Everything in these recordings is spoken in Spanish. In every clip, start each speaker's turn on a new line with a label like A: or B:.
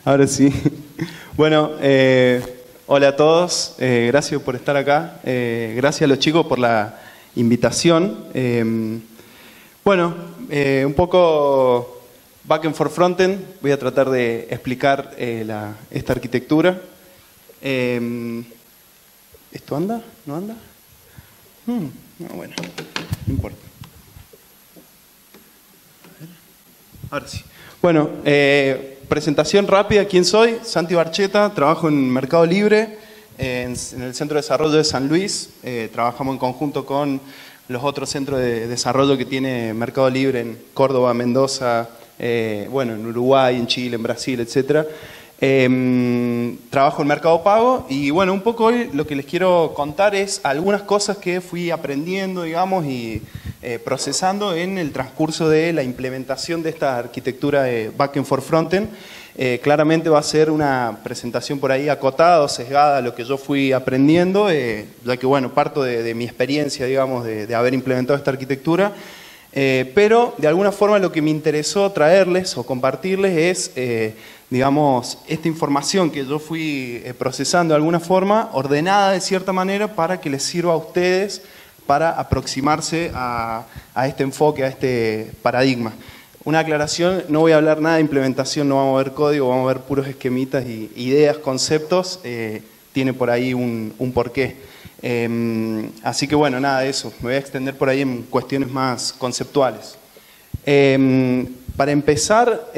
A: Ahora sí. Bueno, hola a todos. Gracias por estar acá. Gracias a los chicos por la invitación. Bueno, un poco backend for frontend. Voy a tratar de explicar esta arquitectura. ¿Esto anda? ¿No anda? No, bueno, no importa. Ahora sí. Bueno, presentación rápida. ¿Quién soy? Santi Barcheta, trabajo en Mercado Libre, en el Centro de Desarrollo de San Luis. Trabajamos en conjunto con los otros centros de desarrollo que tiene Mercado Libre en Córdoba, Mendoza, bueno, en Uruguay, en Chile, en Brasil, etc. Trabajo en Mercado Pago y bueno, un poco hoy lo que les quiero contar es algunas cosas que fui aprendiendo, digamos, y procesando en el transcurso de la implementación de esta arquitectura de Backend for Frontend. Claramente va a ser una presentación por ahí acotada o sesgada a lo que yo fui aprendiendo, ya que bueno, parto de mi experiencia, digamos, de haber implementado esta arquitectura. Pero de alguna forma lo que me interesó traerles o compartirles es, digamos, esta información que yo fui procesando de alguna forma, ordenada de cierta manera para que les sirva a ustedes para aproximarse a este enfoque, a este paradigma. Una aclaración, no voy a hablar nada de implementación, no vamos a ver código, vamos a ver puros esquemitas y ideas, conceptos, tiene por ahí un porqué. Así que bueno, nada de eso, me voy a extender por ahí en cuestiones más conceptuales. Para empezar,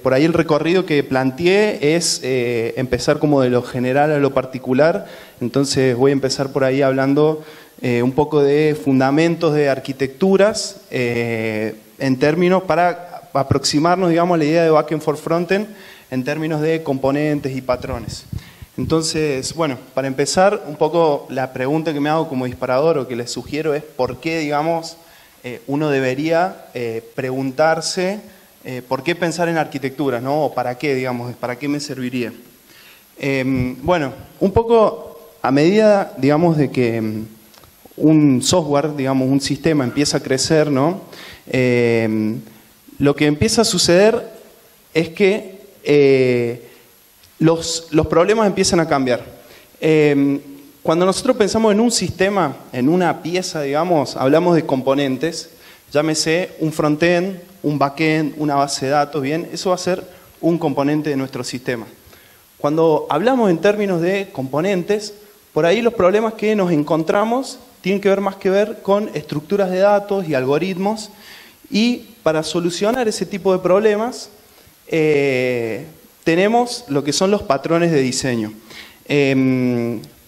A: por ahí el recorrido que planteé es empezar como de lo general a lo particular, entonces voy a empezar por ahí hablando un poco de fundamentos de arquitecturas en términos para aproximarnos, digamos, a la idea de Backend for Frontend en términos de componentes y patrones. Entonces, bueno, para empezar, un poco la pregunta que me hago como disparador o que les sugiero es por qué, digamos, uno debería preguntarse por qué pensar en arquitectura, ¿no? O para qué, digamos, para qué me serviría. Bueno, un poco a medida, digamos, de que un software, digamos, un sistema empieza a crecer, ¿no? Lo que empieza a suceder es que los problemas empiezan a cambiar. Cuando nosotros pensamos en un sistema, en una pieza, digamos, hablamos de componentes, llámese un frontend, un backend, una base de datos, bien, eso va a ser un componente de nuestro sistema. Cuando hablamos en términos de componentes, por ahí los problemas que nos encontramos tienen que ver más que ver con estructuras de datos y algoritmos, y para solucionar ese tipo de problemas tenemos lo que son los patrones de diseño.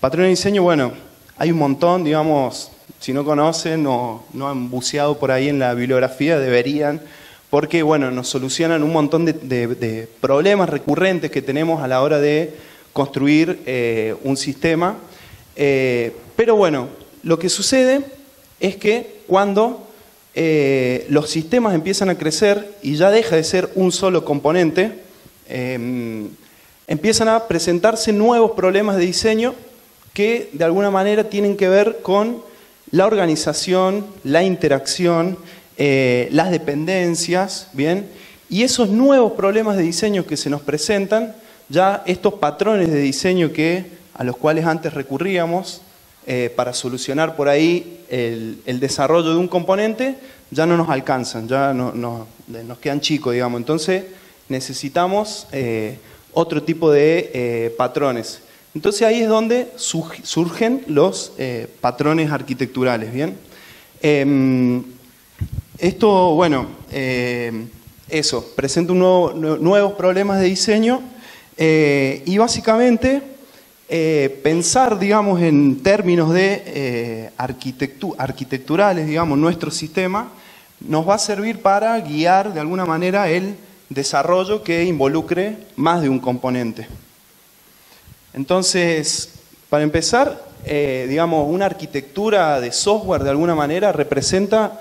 A: Patrones de diseño, bueno, hay un montón, digamos, si no conocen o no han buceado por ahí en la bibliografía, deberían, porque bueno, nos solucionan un montón de problemas recurrentes que tenemos a la hora de construir un sistema. Pero bueno, lo que sucede es que cuando los sistemas empiezan a crecer y ya deja de ser un solo componente, empiezan a presentarse nuevos problemas de diseño que de alguna manera tienen que ver con la organización, la interacción, las dependencias, ¿bien? Y esos nuevos problemas de diseño que se nos presentan, ya estos patrones de diseño a los cuales antes recurríamos para solucionar por ahí el desarrollo de un componente, ya no nos alcanzan, ya nos quedan chicos, digamos. Entonces necesitamos otro tipo de patrones. Entonces ahí es donde surgen los patrones arquitecturales, ¿bien? Esto, bueno, eso, presenta nuevos problemas de diseño y básicamente pensar, digamos, en términos de arquitecturales, digamos, nuestro sistema nos va a servir para guiar de alguna manera el desarrollo que involucre más de un componente. Entonces, para empezar, digamos, una arquitectura de software de alguna manera representa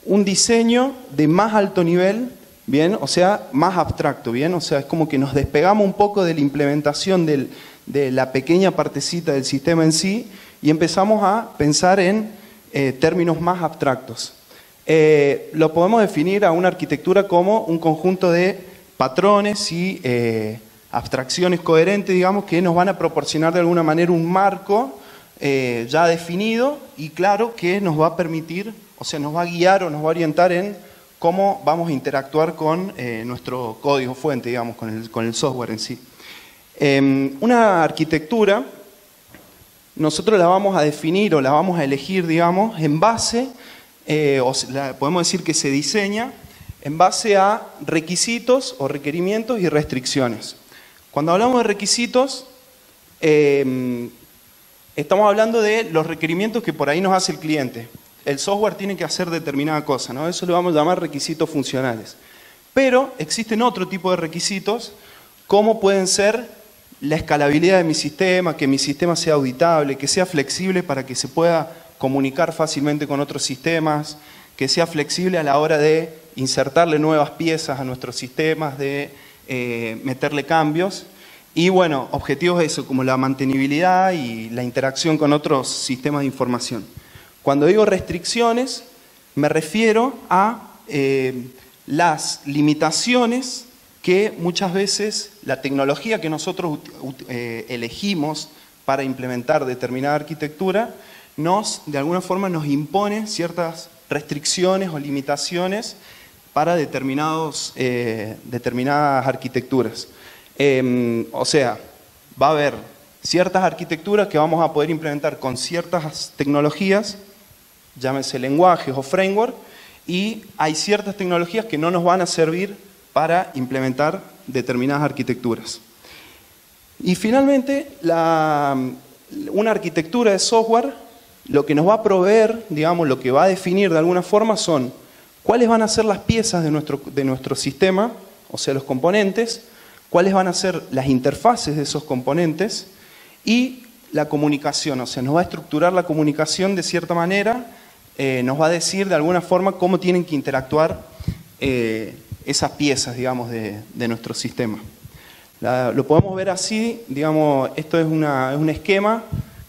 A: un diseño de más alto nivel, ¿bien? O sea, más abstracto, ¿bien? O sea, es como que nos despegamos un poco de la implementación de la pequeña partecita del sistema en sí y empezamos a pensar en términos más abstractos. Lo podemos definir a una arquitectura como un conjunto de patrones y abstracciones coherentes, digamos, que nos van a proporcionar de alguna manera un marco ya definido y claro que nos va a permitir, o sea, nos va a guiar o nos va a orientar en cómo vamos a interactuar con nuestro código fuente, digamos, con el software en sí. Una arquitectura, nosotros la vamos a definir o la vamos a elegir, digamos, en base, podemos decir que se diseña en base a requisitos o requerimientos y restricciones. Cuando hablamos de requisitos, estamos hablando de los requerimientos que por ahí nos hace el cliente. El software tiene que hacer determinada cosa, ¿no? Eso lo vamos a llamar requisitos funcionales. Pero existen otro tipo de requisitos, como pueden ser la escalabilidad de mi sistema, que mi sistema sea auditable, que sea flexible para que se pueda comunicar fácilmente con otros sistemas, que sea flexible a la hora de insertarle nuevas piezas a nuestros sistemas, de meterle cambios. Y bueno, objetivos eso, como la mantenibilidad y la interacción con otros sistemas de información. Cuando digo restricciones, me refiero a las limitaciones que muchas veces la tecnología que nosotros elegimos para implementar determinada arquitectura de alguna forma nos impone ciertas restricciones o limitaciones para determinadas arquitecturas. O sea, va a haber ciertas arquitecturas que vamos a poder implementar con ciertas tecnologías, llámese lenguajes o framework, y hay ciertas tecnologías que no nos van a servir para implementar determinadas arquitecturas. Y finalmente, una arquitectura de software, lo que nos va a proveer, digamos, lo que va a definir de alguna forma son cuáles van a ser las piezas de nuestro sistema, o sea, los componentes, cuáles van a ser las interfaces de esos componentes y la comunicación, o sea, nos va a estructurar la comunicación de cierta manera, nos va a decir de alguna forma cómo tienen que interactuar esas piezas, digamos, de nuestro sistema. Lo podemos ver así, digamos, esto es un esquema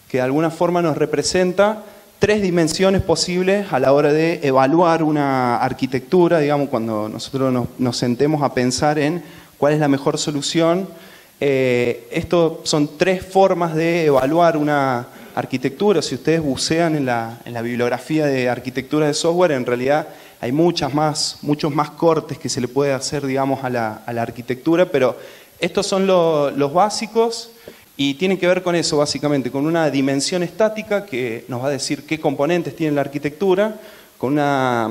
A: que de alguna forma nos representa 3 dimensiones posibles a la hora de evaluar una arquitectura, digamos, cuando nosotros nos sentemos a pensar en cuál es la mejor solución. Esto son 3 formas de evaluar una arquitectura. Si ustedes bucean en la bibliografía de arquitectura de software, en realidad hay muchos más cortes que se le puede hacer, digamos, a la arquitectura, pero estos son los básicos y tienen que ver con eso, básicamente, con una dimensión estática que nos va a decir qué componentes tiene la arquitectura, con una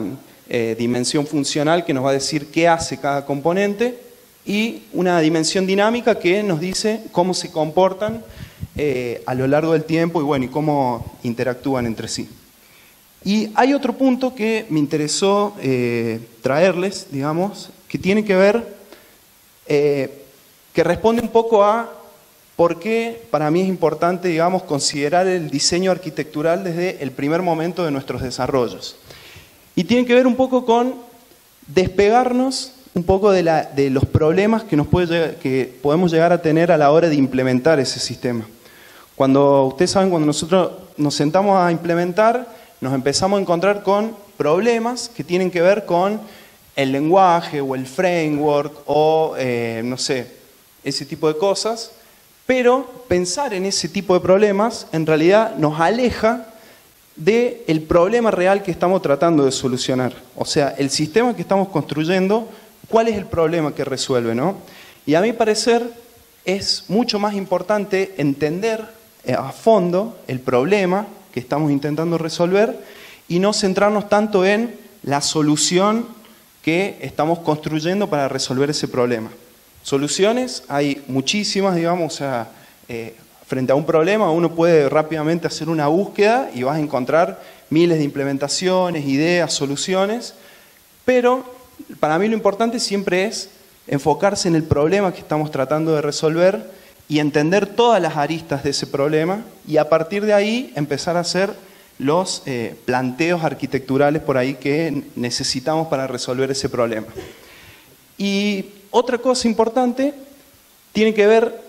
A: dimensión funcional que nos va a decir qué hace cada componente, y una dimensión dinámica que nos dice cómo se comportan a lo largo del tiempo y, bueno, y cómo interactúan entre sí. Y hay otro punto que me interesó traerles, digamos, que tiene que ver, que responde un poco a por qué para mí es importante, digamos, considerar el diseño arquitectural desde el primer momento de nuestros desarrollos. Y tiene que ver un poco con despegarnos un poco de los problemas que podemos llegar a tener a la hora de implementar ese sistema. Ustedes saben, cuando nosotros nos sentamos a implementar, nos empezamos a encontrar con problemas que tienen que ver con el lenguaje o el framework o, no sé, ese tipo de cosas, pero pensar en ese tipo de problemas en realidad nos aleja del problema real que estamos tratando de solucionar. O sea, el sistema que estamos construyendo, ¿cuál es el problema que resuelve, no? Y a mi parecer es mucho más importante entender a fondo el problema que estamos intentando resolver y no centrarnos tanto en la solución que estamos construyendo para resolver ese problema. Soluciones hay muchísimas, digamos, o sea, frente a un problema uno puede rápidamente hacer una búsqueda y vas a encontrar miles de implementaciones, ideas, soluciones, pero para mí lo importante siempre es enfocarse en el problema que estamos tratando de resolver y entender todas las aristas de ese problema y a partir de ahí empezar a hacer los planteos arquitecturales por ahí que necesitamos para resolver ese problema. Y otra cosa importante tiene que ver,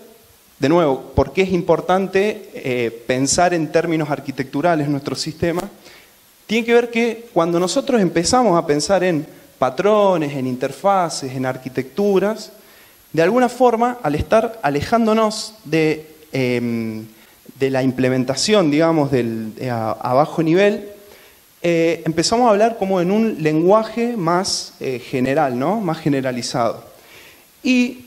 A: de nuevo, por qué es importante pensar en términos arquitecturales nuestro sistema. Tiene que ver que cuando nosotros empezamos a pensar en patrones, en interfaces, en arquitecturas, de alguna forma, al estar alejándonos de la implementación, digamos, a bajo nivel, empezamos a hablar como en un lenguaje más general, ¿no? Más generalizado. Y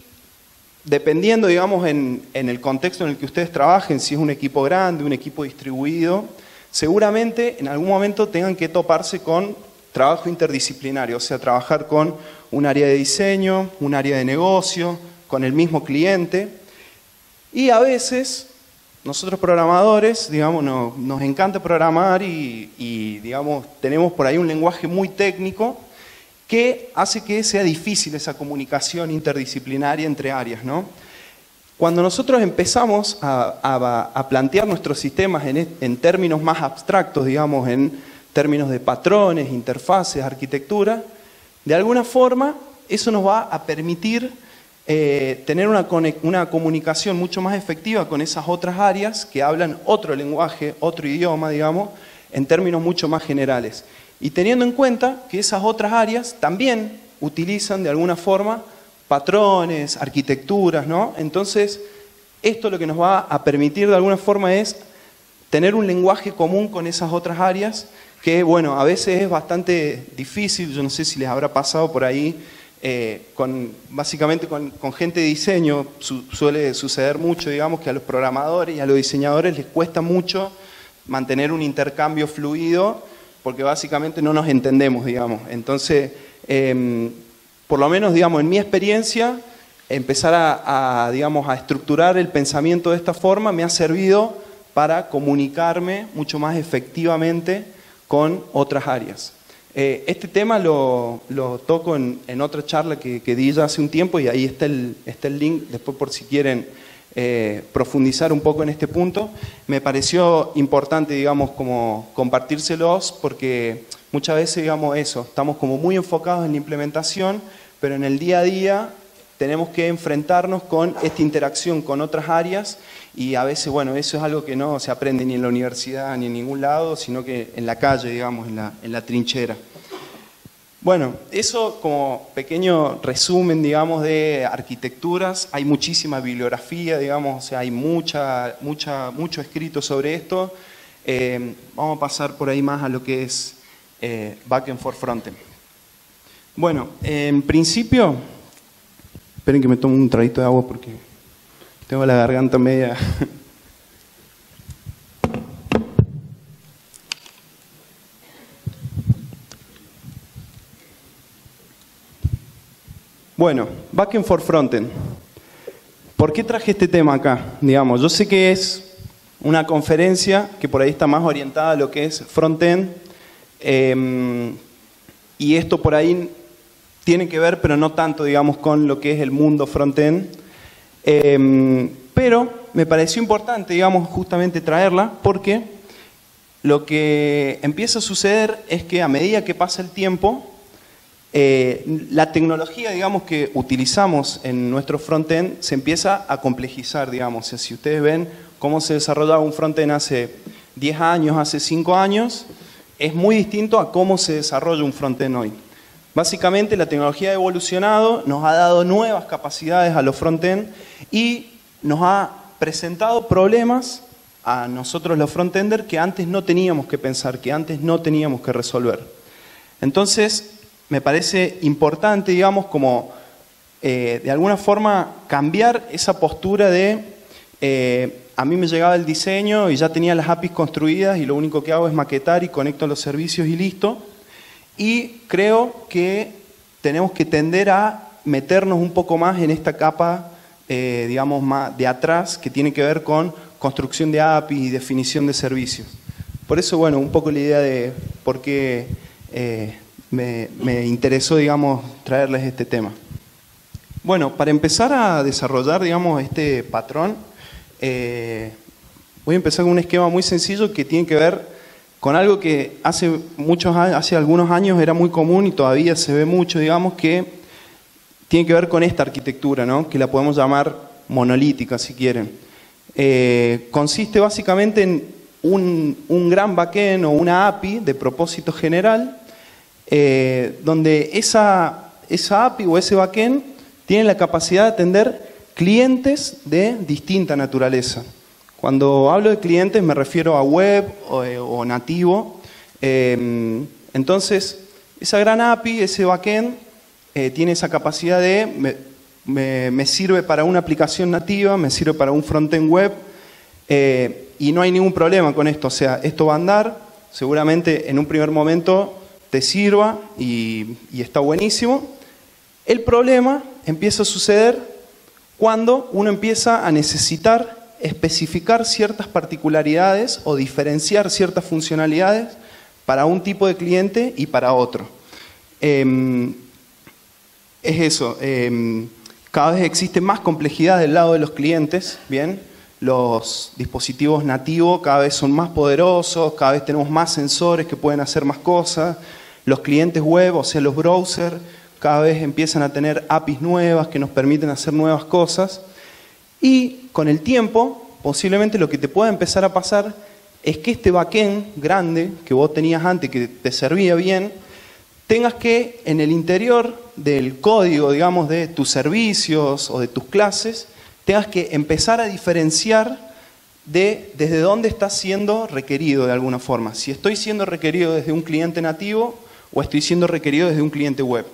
A: dependiendo, digamos, en el contexto en el que ustedes trabajen, si es un equipo grande, un equipo distribuido, seguramente en algún momento tengan que toparse con trabajo interdisciplinario, o sea, trabajar con un área de diseño, un área de negocio, con el mismo cliente. Y a veces, nosotros programadores, digamos, nos encanta programar y, digamos, tenemos por ahí un lenguaje muy técnico que hace que sea difícil esa comunicación interdisciplinaria entre áreas, ¿no? Cuando nosotros empezamos a plantear nuestros sistemas en términos más abstractos, digamos, en términos de patrones, interfaces, arquitectura, de alguna forma eso nos va a permitir tener una comunicación mucho más efectiva con esas otras áreas que hablan otro lenguaje, otro idioma, digamos, en términos mucho más generales. Y teniendo en cuenta que esas otras áreas también utilizan de alguna forma patrones, arquitecturas, ¿no? Entonces, esto lo que nos va a permitir de alguna forma es tener un lenguaje común con esas otras áreas que, bueno, a veces es bastante difícil. Yo no sé si les habrá pasado por ahí, básicamente con gente de diseño suele suceder mucho, digamos, que a los programadores y a los diseñadores les cuesta mucho mantener un intercambio fluido porque básicamente no nos entendemos, digamos. Entonces, por lo menos, digamos, en mi experiencia, empezar digamos, a estructurar el pensamiento de esta forma me ha servido para comunicarme mucho más efectivamente con otras áreas. Este tema lo toco en otra charla que di ya hace un tiempo y ahí está el link, después por si quieren profundizar un poco en este punto. Me pareció importante, digamos, como compartírselos porque muchas veces, digamos, estamos como muy enfocados en la implementación, pero en el día a día tenemos que enfrentarnos con esta interacción con otras áreas y a veces, bueno, eso es algo que no se aprende ni en la universidad ni en ningún lado, sino que en la calle, digamos, en la trinchera. Bueno, eso como pequeño resumen, digamos, de arquitecturas. Hay muchísima bibliografía, digamos, o sea, hay mucho escrito sobre esto. Vamos a pasar por ahí más a lo que es backend for frontend. Bueno, en principio, esperen que me tome un traguito de agua porque tengo la garganta media... Bueno, backend for frontend. ¿Por qué traje este tema acá? Digamos, yo sé que es una conferencia que por ahí está más orientada a lo que es frontend y esto por ahí tiene que ver, pero no tanto, digamos, con lo que es el mundo frontend. Pero me pareció importante, digamos, justamente traerla porque lo que empieza a suceder es que a medida que pasa el tiempo, la tecnología, digamos, que utilizamos en nuestro frontend se empieza a complejizar, digamos. O sea, si ustedes ven cómo se desarrollaba un frontend hace 10 años, hace 5 años, es muy distinto a cómo se desarrolla un frontend hoy. Básicamente la tecnología ha evolucionado, nos ha dado nuevas capacidades a los frontend y nos ha presentado problemas a nosotros los frontenders que antes no teníamos que pensar, que antes no teníamos que resolver. Entonces, me parece importante, digamos, como de alguna forma cambiar esa postura de a mí me llegaba el diseño y ya tenía las APIs construidas y lo único que hago es maquetar y conecto los servicios y listo. Y creo que tenemos que tender a meternos un poco más en esta capa, digamos, más de atrás, que tiene que ver con construcción de APIs y definición de servicios. Por eso, bueno, un poco la idea de por qué me interesó, digamos, traerles este tema. Bueno, para empezar a desarrollar, digamos, este patrón, voy a empezar con un esquema muy sencillo que tiene que ver con algo que hace algunos años era muy común y todavía se ve mucho, digamos, que tiene que ver con esta arquitectura, ¿no? Que la podemos llamar monolítica, si quieren. Consiste básicamente en un gran backend o una API de propósito general, donde esa API o ese backend tiene la capacidad de atender clientes de distinta naturaleza. Cuando hablo de clientes me refiero a web o nativo. Entonces, esa gran API, ese backend, tiene esa capacidad de, me sirve para una aplicación nativa, me sirve para un frontend web, y no hay ningún problema con esto. O sea, esto va a andar, seguramente en un primer momento te sirva y está buenísimo. El problema empieza a suceder cuando uno empieza a necesitar especificar ciertas particularidades o diferenciar ciertas funcionalidades para un tipo de cliente y para otro. Es eso, cada vez existe más complejidad del lado de los clientes, ¿bien? Los dispositivos nativos cada vez son más poderosos, cada vez tenemos más sensores que pueden hacer más cosas. Los clientes web, o sea, los browsers, cada vez empiezan a tener APIs nuevas que nos permiten hacer nuevas cosas. Y con el tiempo, posiblemente lo que te pueda empezar a pasar es que este backend grande que vos tenías antes, que te servía bien, tengas que en el interior del código, digamos, de tus servicios o de tus clases, tengas que empezar a diferenciar desde dónde estás siendo requerido de alguna forma. Si estoy siendo requerido desde un cliente nativo o estoy siendo requerido desde un cliente web.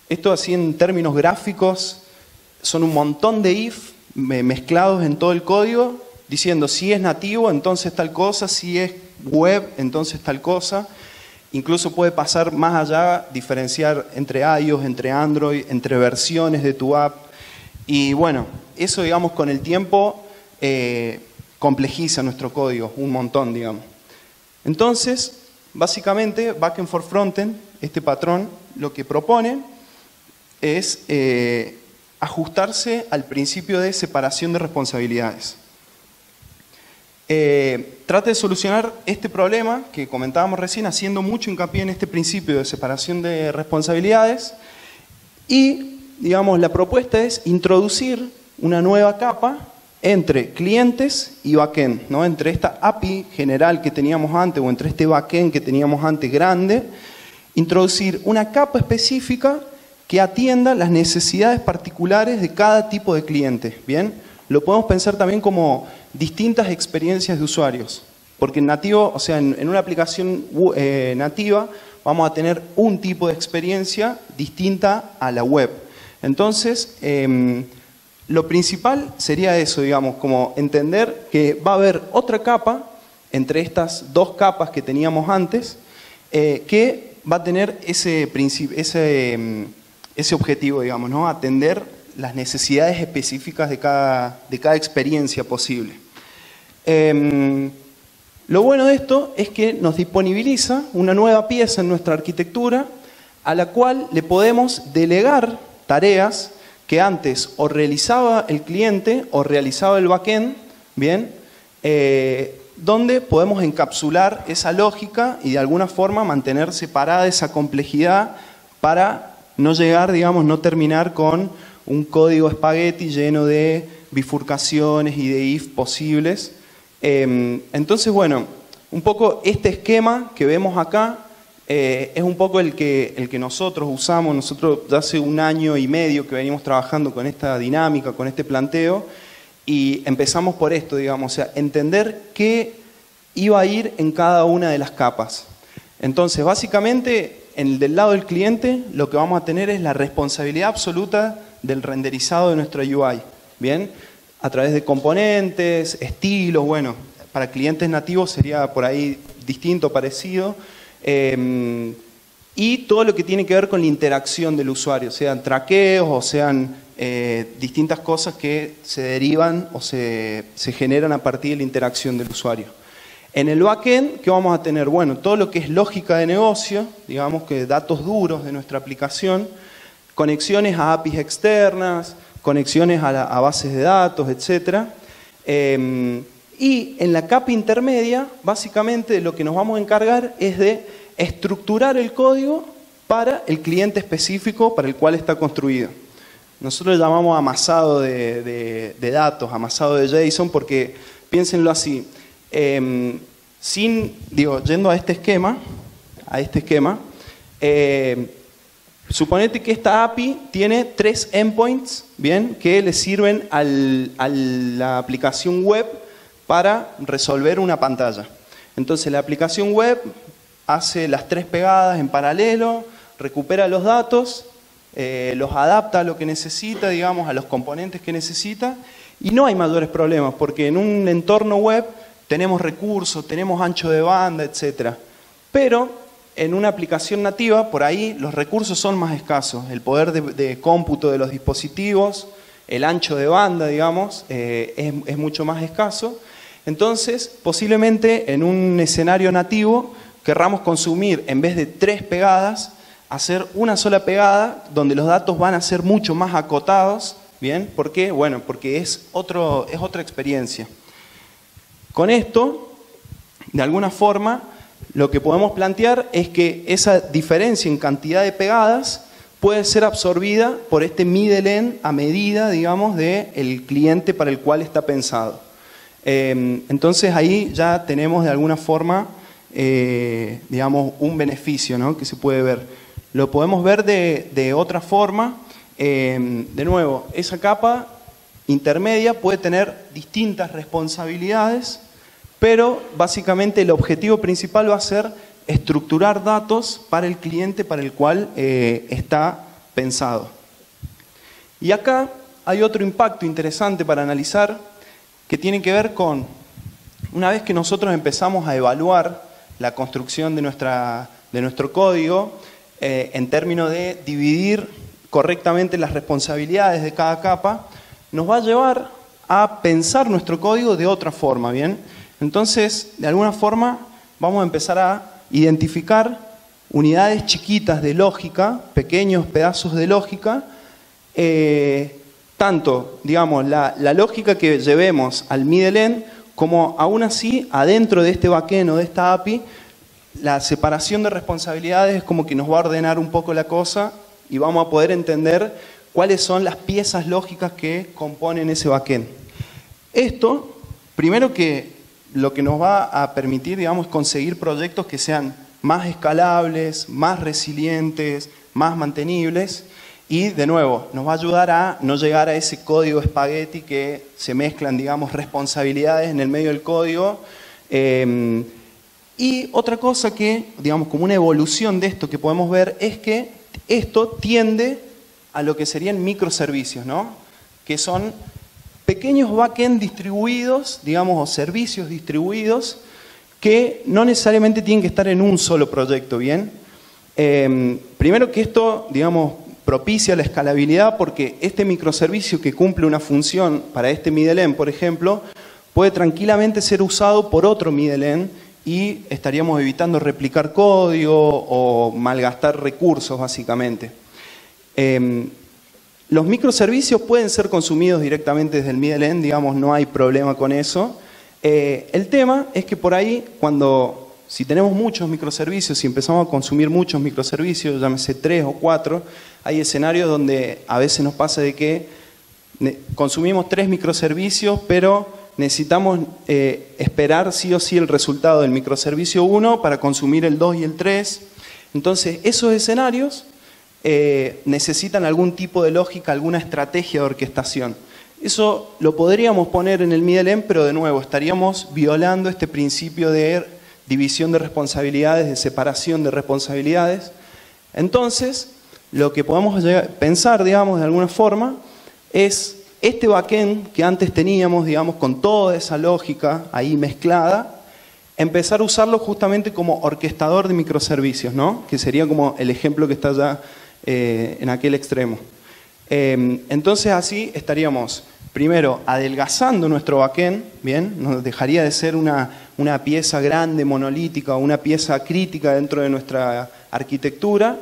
A: Esto así en términos gráficos son un montón de if mezclados en todo el código, diciendo si es nativo, entonces tal cosa, si es web, entonces tal cosa. Incluso puede pasar más allá, diferenciar entre iOS, entre Android, entre versiones de tu app. Y bueno, eso digamos con el tiempo complejiza nuestro código un montón, digamos. Entonces, básicamente, Backend for Frontend, este patrón, lo que propone es ajustarse al principio de separación de responsabilidades. Trata de solucionar este problema que comentábamos recién, haciendo mucho hincapié en este principio de separación de responsabilidades. Y, digamos, la propuesta es introducir una nueva capa entre clientes y backend, ¿no? Entre esta API general que teníamos antes o entre este backend que teníamos antes grande, introducir una capa específica que atienda las necesidades particulares de cada tipo de cliente, ¿bien? Lo podemos pensar también como distintas experiencias de usuarios, porque en nativo, o sea, en una aplicación nativa vamos a tener un tipo de experiencia distinta a la web. Entonces, lo principal sería eso, digamos, como entender que va a haber otra capa entre estas dos capas que teníamos antes, que va a tener ese objetivo, digamos, ¿no? Atender las necesidades específicas de cada experiencia posible. Lo bueno de esto es que nos disponibiliza una nueva pieza en nuestra arquitectura a la cual le podemos delegar tareas que antes o realizaba el cliente o realizaba el backend, ¿bien? Donde podemos encapsular esa lógica y de alguna forma mantener separada esa complejidad para no llegar, digamos, no terminar con un código espagueti lleno de bifurcaciones y de if posibles. Entonces, bueno, un poco este esquema que vemos acá es un poco el que nosotros usamos. Nosotros ya hace 1 año y medio que venimos trabajando con esta dinámica, con este planteo, y empezamos por esto, digamos, o sea, entender qué iba a ir en cada una de las capas. Entonces, básicamente, del lado del cliente, lo que vamos a tener es la responsabilidad absoluta del renderizado de nuestra UI, ¿bien? A través de componentes, estilos, bueno, para clientes nativos sería por ahí distinto, parecido, y todo lo que tiene que ver con la interacción del usuario, sean traqueos o sean distintas cosas que se derivan o se generan a partir de la interacción del usuario. En el backend, ¿qué vamos a tener? Bueno, todo lo que es lógica de negocio, digamos que datos duros de nuestra aplicación, conexiones a APIs externas, conexiones a bases de datos, etc. Y en la capa intermedia, básicamente lo que nos vamos a encargar es de estructurar el código para el cliente específico para el cual está construido. Nosotros lo llamamos amasado de datos, amasado de JSON, porque piénsenlo así, yendo a este esquema, Suponete que esta API tiene 3 endpoints, ¿bien? Que le sirven a la aplicación web para resolver una pantalla. Entonces la aplicación web hace las 3 pegadas en paralelo, recupera los datos, los adapta a lo que necesita, digamos, a los componentes que necesita, y no hay mayores problemas, porque en un entorno web tenemos recursos, tenemos ancho de banda, etc. Pero en una aplicación nativa, por ahí los recursos son más escasos. El poder de cómputo de los dispositivos, el ancho de banda, digamos, es mucho más escaso. Entonces, posiblemente en un escenario nativo querramos consumir, en vez de 3 pegadas, hacer una sola pegada donde los datos van a ser mucho más acotados. ¿Bien? ¿Por qué? Bueno, porque es otra experiencia. Con esto, de alguna forma, lo que podemos plantear es que esa diferencia en cantidad de pegadas puede ser absorbida por este middle-end a medida, digamos, del cliente para el cual está pensado. Entonces ahí ya tenemos de alguna forma, digamos, un beneficio, ¿no? Que se puede ver. Lo podemos ver de otra forma. De nuevo, esa capa intermedia puede tener distintas responsabilidades, pero básicamente el objetivo principal va a ser estructurar datos para el cliente para el cual está pensado. Y acá hay otro impacto interesante para analizar que tiene que ver con, una vez que nosotros empezamos a evaluar la construcción de nuestro código, en términos de dividir correctamente las responsabilidades de cada capa, nos va a llevar a pensar nuestro código de otra forma, ¿bien? Entonces, de alguna forma, vamos a empezar a identificar unidades chiquitas de lógica, pequeños pedazos de lógica, tanto, digamos, la lógica que llevemos al middle-end, como aún así, adentro de este backend o de esta API, la separación de responsabilidades es como que nos va a ordenar un poco la cosa y vamos a poder entender cuáles son las piezas lógicas que componen ese backend. Esto, primero que lo que nos va a permitir, digamos, conseguir proyectos que sean más escalables, más resilientes, más mantenibles y, de nuevo, nos va a ayudar a no llegar a ese código espagueti que se mezclan, digamos, responsabilidades en el medio del código. Y otra cosa que, digamos, como una evolución de esto que podemos ver es que esto tiende a lo que serían microservicios, ¿no? Que son pequeños backend distribuidos, digamos, o servicios distribuidos que no necesariamente tienen que estar en un solo proyecto, ¿bien? Primero que esto, digamos, propicia la escalabilidad porque este microservicio que cumple una función para este middle-end, por ejemplo, puede tranquilamente ser usado por otro middle-end y estaríamos evitando replicar código o malgastar recursos, básicamente. Los microservicios pueden ser consumidos directamente desde el middle-end, digamos, no hay problema con eso. El tema es que por ahí, si tenemos muchos microservicios y empezamos a consumir muchos microservicios, llámese 3 o 4, hay escenarios donde a veces nos pasa de que consumimos 3 microservicios, pero necesitamos esperar sí o sí el resultado del microservicio 1 para consumir el 2 y el 3. Entonces, esos escenarios necesitan algún tipo de lógica, alguna estrategia de orquestación. Eso lo podríamos poner en el middle-end, pero de nuevo estaríamos violando este principio de división de responsabilidades, de separación de responsabilidades. Entonces, lo que podemos pensar, digamos, de alguna forma, es este backend que antes teníamos, digamos, con toda esa lógica ahí mezclada, empezar a usarlo justamente como orquestador de microservicios, ¿no? Que sería como el ejemplo que está ya en aquel extremo. Entonces así estaríamos, primero, adelgazando nuestro backend, ¿bien? Nos dejaría de ser una pieza grande, monolítica, o una pieza crítica dentro de nuestra arquitectura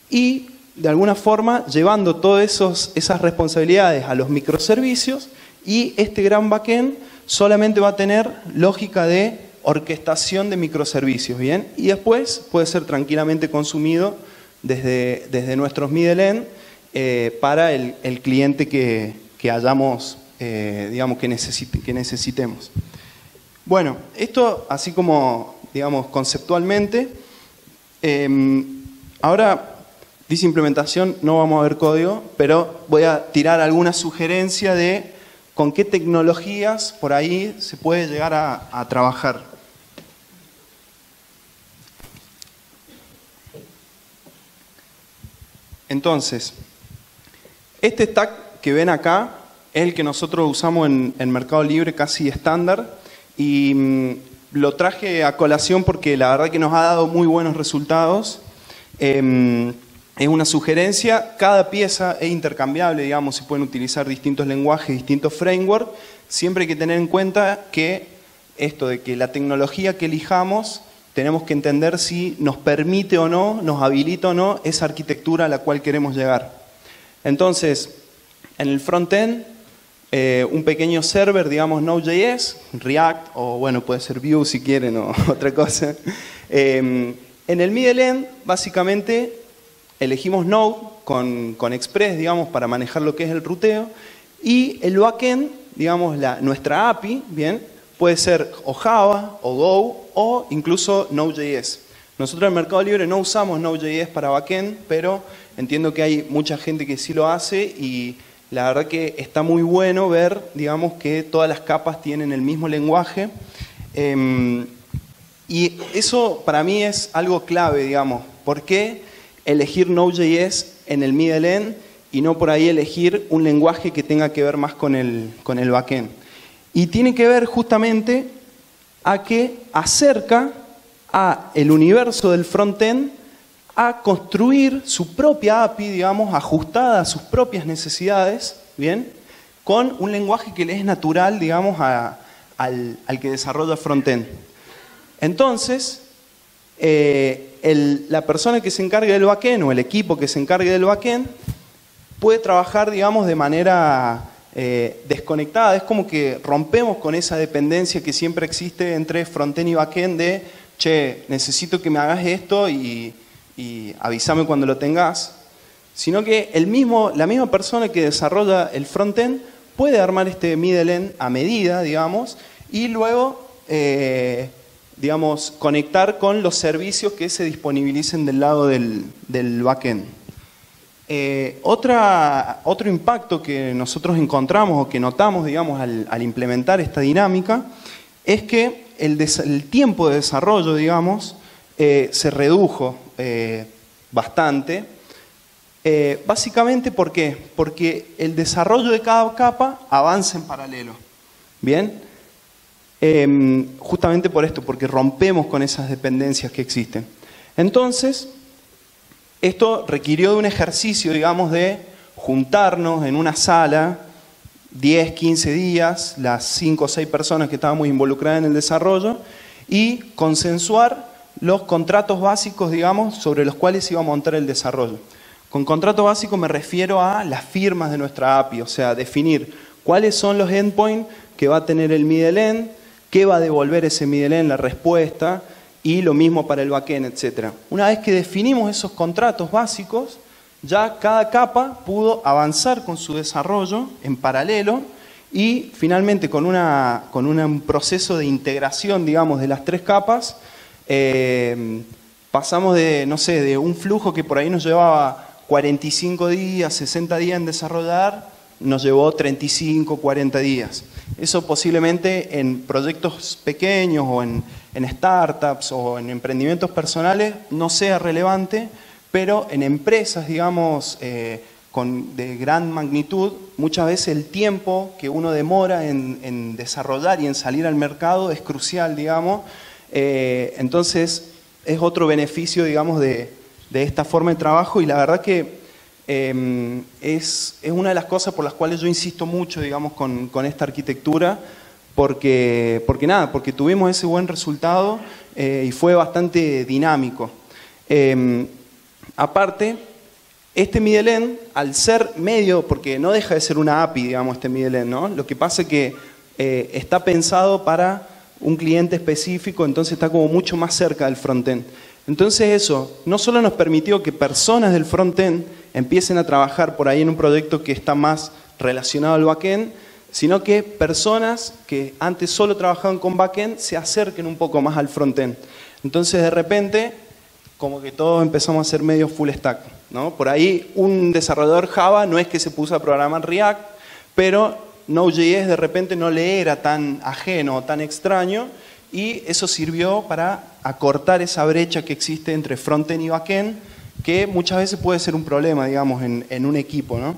A: y, de alguna forma, llevando todas esas responsabilidades a los microservicios y este gran backend solamente va a tener lógica de orquestación de microservicios, ¿bien? Y después puede ser tranquilamente consumido desde nuestros middle-end para el cliente que hayamos, digamos, que necesitemos. Bueno, esto así como, digamos, conceptualmente. Ahora, Dice implementación, no vamos a ver código, pero voy a tirar alguna sugerencia de con qué tecnologías por ahí se puede llegar a trabajar. Entonces, este stack que ven acá es el que nosotros usamos en Mercado Libre casi estándar y lo traje a colación porque la verdad que nos ha dado muy buenos resultados. Es una sugerencia, cada pieza es intercambiable, digamos, se pueden utilizar distintos lenguajes, distintos frameworks. Siempre hay que tener en cuenta que esto de que la tecnología que elijamos, tenemos que entender si nos permite o no, nos habilita o no esa arquitectura a la cual queremos llegar. Entonces, en el frontend, un pequeño server, digamos Node.js, React, o bueno, puede ser Vue si quieren, o otra cosa. En el middle end, básicamente, elegimos Node con Express, digamos, para manejar lo que es el ruteo, y el backend, digamos, nuestra API, bien, puede ser o Java, o Go, o incluso Node.js. Nosotros en Mercado Libre no usamos Node.js para backend, pero entiendo que hay mucha gente que sí lo hace y la verdad que está muy bueno ver, digamos, que todas las capas tienen el mismo lenguaje. Y eso para mí es algo clave, digamos. ¿Por qué elegir Node.js en el middle end y no por ahí elegir un lenguaje que tenga que ver más con el backend? Y tiene que ver justamente a que acerca a el universo del frontend a construir su propia API, digamos, ajustada a sus propias necesidades, ¿bien? Con un lenguaje que le es natural, digamos, al que desarrolla frontend. Entonces, la persona que se encargue del backend o el equipo que se encargue del backend puede trabajar, digamos, de manera desconectada. Es como que rompemos con esa dependencia que siempre existe entre frontend y backend de, che, necesito que me hagas esto y avísame cuando lo tengas. Sino que la misma persona que desarrolla el frontend puede armar este middle end a medida, digamos, y luego digamos, conectar con los servicios que se disponibilicen del lado del backend. Otro impacto que nosotros encontramos o que notamos, digamos, al implementar esta dinámica es que el tiempo de desarrollo, digamos, se redujo bastante. Básicamente, ¿por qué? Porque el desarrollo de cada capa avanza en paralelo. ¿Bien? Justamente por esto, porque rompemos con esas dependencias que existen. Entonces, esto requirió de un ejercicio, digamos, de juntarnos en una sala 10, 15 días, las 5 o 6 personas que estábamos involucradas en el desarrollo, y consensuar los contratos básicos, digamos, sobre los cuales iba a montar el desarrollo. Con contrato básico me refiero a las firmas de nuestra API, o sea, definir cuáles son los endpoints que va a tener el middle end, qué va a devolver ese middle end, la respuesta, y lo mismo para el backend, etc. Una vez que definimos esos contratos básicos, ya cada capa pudo avanzar con su desarrollo en paralelo y finalmente con un proceso de integración, digamos, de las 3 capas, pasamos de, no sé, de un flujo que por ahí nos llevaba 45 días, 60 días en desarrollar, nos llevó 35, 40 días. Eso posiblemente en proyectos pequeños o en startups o en emprendimientos personales no sea relevante, pero en empresas, digamos, de gran magnitud, muchas veces el tiempo que uno demora en desarrollar y en salir al mercado es crucial, digamos. Entonces, es otro beneficio, digamos, de esta forma de trabajo y la verdad que es una de las cosas por las cuales yo insisto mucho, digamos, con esta arquitectura, porque tuvimos ese buen resultado y fue bastante dinámico. Aparte, este middle end, al ser medio, porque no deja de ser una API, digamos, este middle end, ¿no? Lo que pasa es que está pensado para un cliente específico, entonces está como mucho más cerca del frontend. Entonces eso no solo nos permitió que personas del frontend empiecen a trabajar por ahí en un proyecto que está más relacionado al backend, sino que personas que antes solo trabajaban con backend se acerquen un poco más al frontend. Entonces de repente, como que todos empezamos a hacer medio full stack, ¿no? Por ahí un desarrollador Java no es que se puso a programar React, pero Node.js de repente no le era tan ajeno o tan extraño, y eso sirvió para acortar esa brecha que existe entre frontend y backend, que muchas veces puede ser un problema, digamos, en un equipo, ¿no?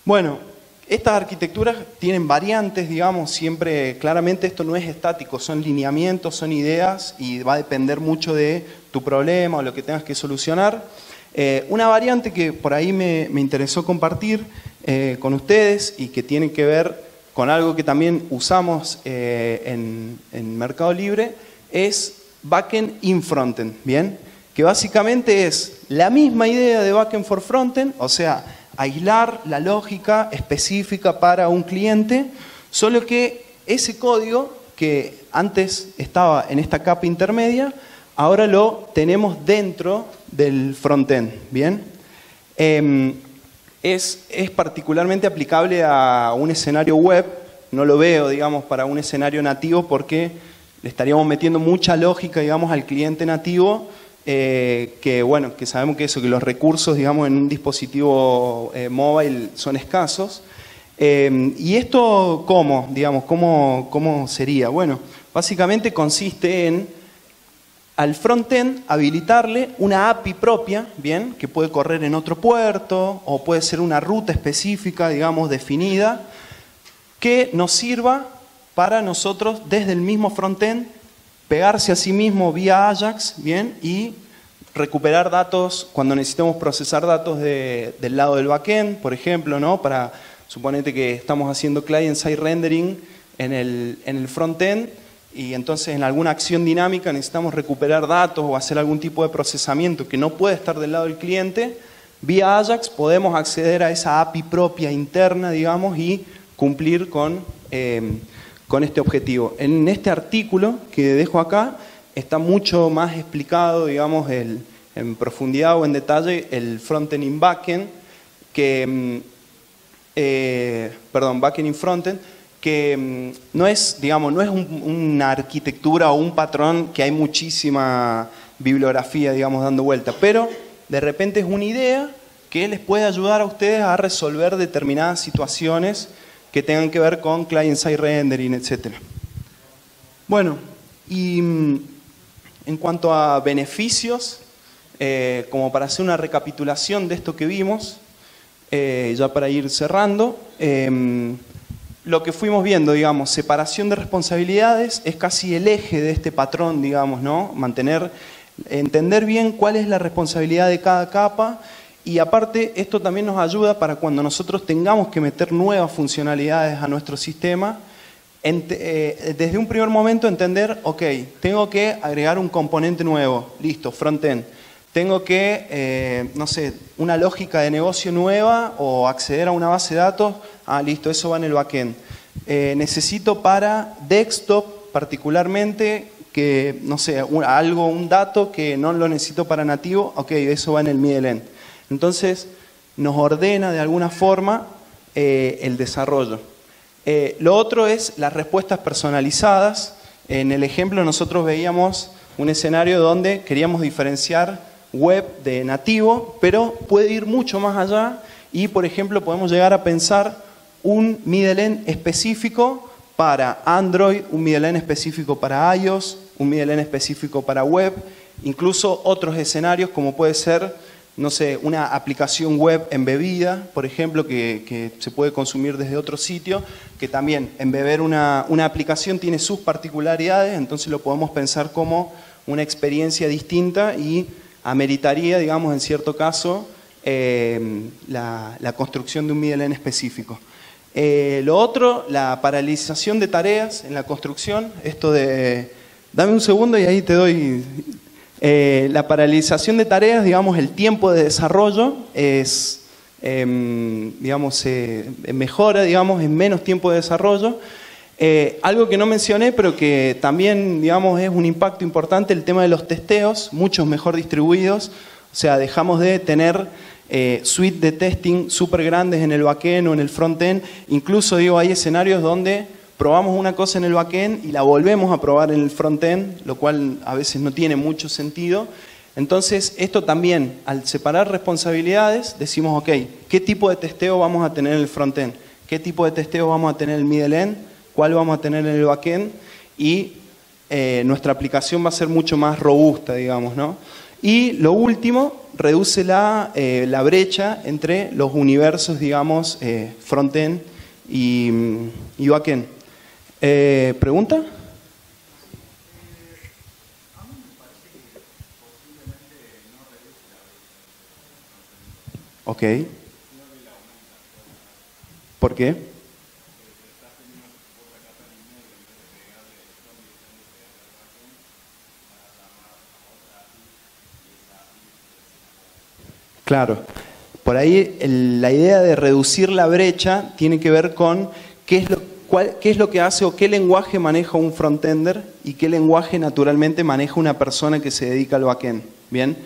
A: Bueno, estas arquitecturas tienen variantes, digamos, siempre, claramente esto no es estático, son lineamientos, son ideas, y va a depender mucho de tu problema o lo que tengas que solucionar. Una variante que por ahí me interesó compartir con ustedes y que tiene que ver con algo que también usamos en Mercado Libre es backend in frontend, ¿bien? Que básicamente es la misma idea de backend for frontend, o sea, aislar la lógica específica para un cliente, solo que ese código que antes estaba en esta capa intermedia, ahora lo tenemos dentro del frontend, ¿bien? Es particularmente aplicable a un escenario web, no lo veo, digamos, para un escenario nativo porque le estaríamos metiendo mucha lógica, digamos, al cliente nativo, que bueno, que sabemos que los recursos, digamos, en un dispositivo móvil son escasos. ¿Y esto cómo, digamos, cómo sería? Bueno, básicamente consiste en al frontend habilitarle una API propia, bien, que puede correr en otro puerto o puede ser una ruta específica, digamos, definida, que nos sirva para nosotros desde el mismo frontend pegarse a sí mismo vía Ajax, bien, y recuperar datos cuando necesitemos procesar datos del lado del backend, por ejemplo, ¿no? Para, suponete que estamos haciendo client-side rendering en el frontend, y entonces en alguna acción dinámica necesitamos recuperar datos o hacer algún tipo de procesamiento que no puede estar del lado del cliente, vía Ajax podemos acceder a esa API propia interna, digamos, y cumplir con este objetivo. En este artículo que dejo acá está mucho más explicado, digamos, en profundidad o en detalle el frontend in backend, backend in frontend, que no es, digamos, no es una arquitectura o un patrón que hay muchísima bibliografía, digamos, dando vuelta, pero de repente es una idea que les puede ayudar a ustedes a resolver determinadas situaciones que tengan que ver con client-side rendering, etc. Bueno, y en cuanto a beneficios, como para hacer una recapitulación de esto que vimos, ya para ir cerrando, lo que fuimos viendo, digamos, separación de responsabilidades es casi el eje de este patrón, digamos, ¿no? Entender bien cuál es la responsabilidad de cada capa. Y aparte, esto también nos ayuda para cuando nosotros tengamos que meter nuevas funcionalidades a nuestro sistema, desde un primer momento entender, ok, tengo que agregar un componente nuevo, listo, frontend. Tengo que, no sé, una lógica de negocio nueva o acceder a una base de datos, listo, eso va en el backend. Necesito para desktop particularmente, que, no sé, un dato que no lo necesito para nativo, ok, eso va en el middle end. Entonces, nos ordena de alguna forma el desarrollo. Lo otro es las respuestas personalizadas. En el ejemplo nosotros veíamos un escenario donde queríamos diferenciar web de nativo, pero puede ir mucho más allá y, por ejemplo, podemos llegar a pensar un middle end específico para Android, un middle end específico para iOS, un middle end específico para web, incluso otros escenarios como puede ser, no sé, una aplicación web embebida, por ejemplo, que se puede consumir desde otro sitio, que también embeber una aplicación tiene sus particularidades, entonces lo podemos pensar como una experiencia distinta y ameritaría, digamos, en cierto caso, la construcción de un middle end específico. Lo otro, la paralización de tareas en la construcción, esto de... Dame un segundo y ahí te doy... la paralización de tareas, digamos, el tiempo de desarrollo es, digamos, mejora, digamos, en menos tiempo de desarrollo. Algo que no mencioné, pero que también, digamos, es un impacto importante, el tema de los testeos, muchos mejor distribuidos. O sea, dejamos de tener suite de testing súper grandes en el backend o en el frontend. Incluso, digo, hay escenarios donde probamos una cosa en el backend y la volvemos a probar en el frontend, lo cual a veces no tiene mucho sentido. Entonces, esto también, al separar responsabilidades, decimos, ok, ¿qué tipo de testeo vamos a tener en el frontend? ¿Qué tipo de testeo vamos a tener en el middle end? ¿Cuál vamos a tener en el backend? Y nuestra aplicación va a ser mucho más robusta, digamos, ¿no? Y lo último, reduce la brecha entre los universos, digamos, frontend y backend. ¿Pregunta? Ok. ¿Por qué? Claro. Por ahí la idea de reducir la brecha tiene que ver con qué es lo que hace o qué lenguaje maneja un frontender y qué lenguaje naturalmente maneja una persona que se dedica al backend. ¿Bien?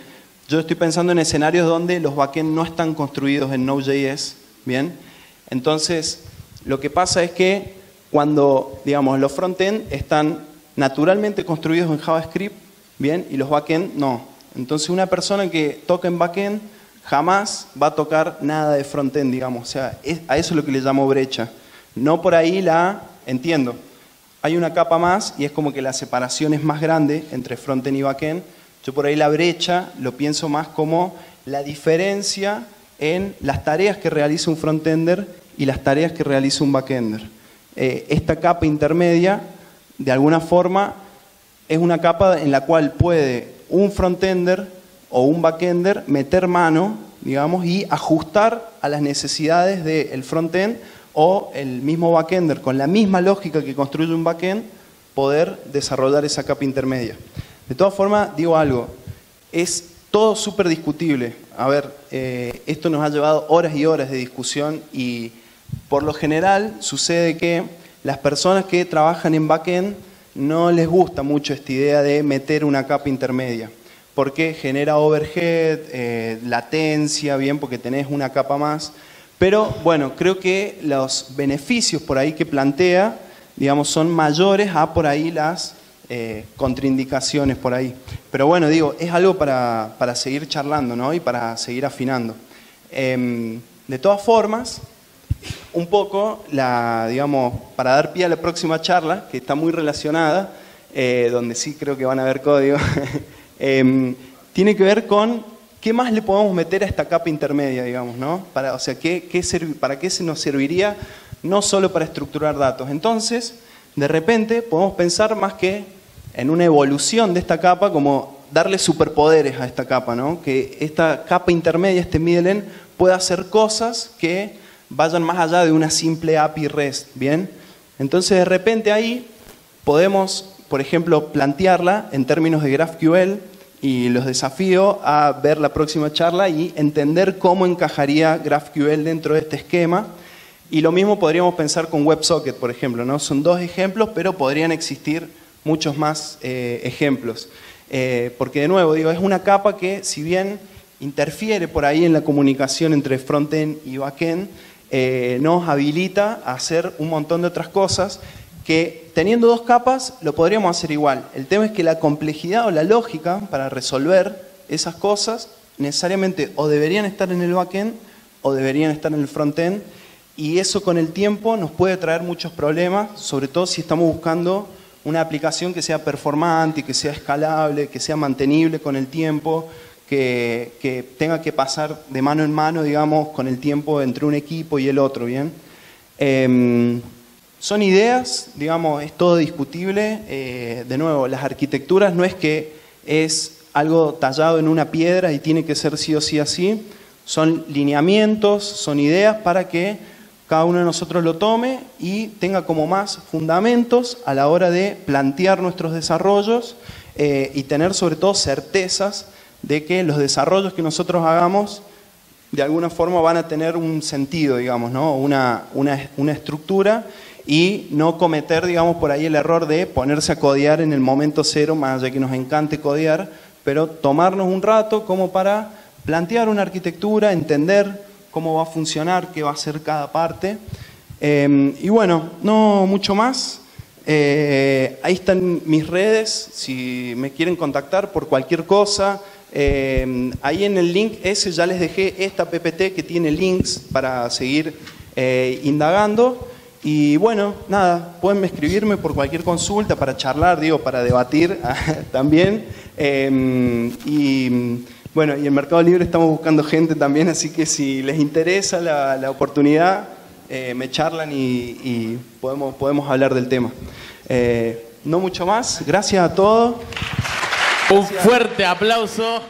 A: Yo estoy pensando en escenarios donde los backend no están construidos en Node.js. ¿Bien? Entonces, lo que pasa es que cuando, digamos, los frontend están naturalmente construidos en JavaScript, ¿bien? Y los backend no. Entonces, una persona que toca en backend jamás va a tocar nada de frontend, digamos. O sea, a eso es lo que le llamo brecha. No por ahí entiendo. Hay una capa más y es como que la separación es más grande entre frontend y backend. Yo por ahí la brecha lo pienso más como la diferencia en las tareas que realiza un frontender y las tareas que realiza un backender. Esta capa intermedia, de alguna forma, es una capa en la cual puede un frontender o un backender meter mano, digamos, y ajustar a las necesidades del frontend o el mismo backender, con la misma lógica que construye un backend, poder desarrollar esa capa intermedia. De todas formas, digo algo, es todo súper discutible. A ver, esto nos ha llevado horas y horas de discusión y por lo general sucede que las personas que trabajan en backend no les gusta mucho esta idea de meter una capa intermedia, porque genera overhead, latencia, bien, porque tenés una capa más. Pero bueno, creo que los beneficios por ahí que plantea, digamos, son mayores a por ahí las contraindicaciones por ahí. Pero bueno, digo, es algo para seguir charlando, ¿no? Y para seguir afinando. De todas formas, un poco, digamos, para dar pie a la próxima charla, que está muy relacionada, donde sí creo que van a ver código, tiene que ver con qué más le podemos meter a esta capa intermedia, digamos, ¿no? O sea, ¿para qué se nos serviría? No solo para estructurar datos. Entonces, de repente, podemos pensar más que en una evolución de esta capa, como darle superpoderes a esta capa, ¿no? Que esta capa intermedia, este middle end, pueda hacer cosas que vayan más allá de una simple API REST, ¿bien? Entonces, de repente ahí podemos, por ejemplo, plantearla en términos de GraphQL y los desafío a ver la próxima charla y entender cómo encajaría GraphQL dentro de este esquema. Y lo mismo podríamos pensar con WebSocket, por ejemplo, ¿no? Son dos ejemplos, pero podrían existir muchos más ejemplos. Porque, de nuevo, digo, es una capa que, si bien interfiere por ahí en la comunicación entre frontend y backend, nos habilita a hacer un montón de otras cosas que, teniendo dos capas, lo podríamos hacer igual. El tema es que la complejidad o la lógica para resolver esas cosas necesariamente o deberían estar en el backend o deberían estar en el frontend, y eso con el tiempo nos puede traer muchos problemas, sobre todo si estamos buscando una aplicación que sea performante, que sea escalable, que sea mantenible con el tiempo, que tenga que pasar de mano en mano, digamos, con el tiempo entre un equipo y el otro, ¿bien? Son ideas, digamos, es todo discutible. De nuevo, las arquitecturas no es que es algo tallado en una piedra y tiene que ser sí o sí así. Son lineamientos, son ideas para que cada uno de nosotros lo tome y tenga como más fundamentos a la hora de plantear nuestros desarrollos y tener sobre todo certezas de que los desarrollos que nosotros hagamos de alguna forma van a tener un sentido, digamos, ¿no? Una estructura, y no cometer, digamos, por ahí el error de ponerse a codear en el momento cero, más allá de que nos encante codear, pero tomarnos un rato como para plantear una arquitectura, entender cómo va a funcionar, qué va a hacer cada parte. Y bueno, no mucho más. Ahí están mis redes, si me quieren contactar por cualquier cosa. Ahí en el link ese ya les dejé esta PPT que tiene links para seguir indagando. Y bueno, nada, pueden escribirme por cualquier consulta para charlar, digo, para debatir también. Y bueno, y en Mercado Libre estamos buscando gente también, así que si les interesa la oportunidad, me charlan y podemos hablar del tema. No mucho más, gracias a todos.
B: Un fuerte aplauso.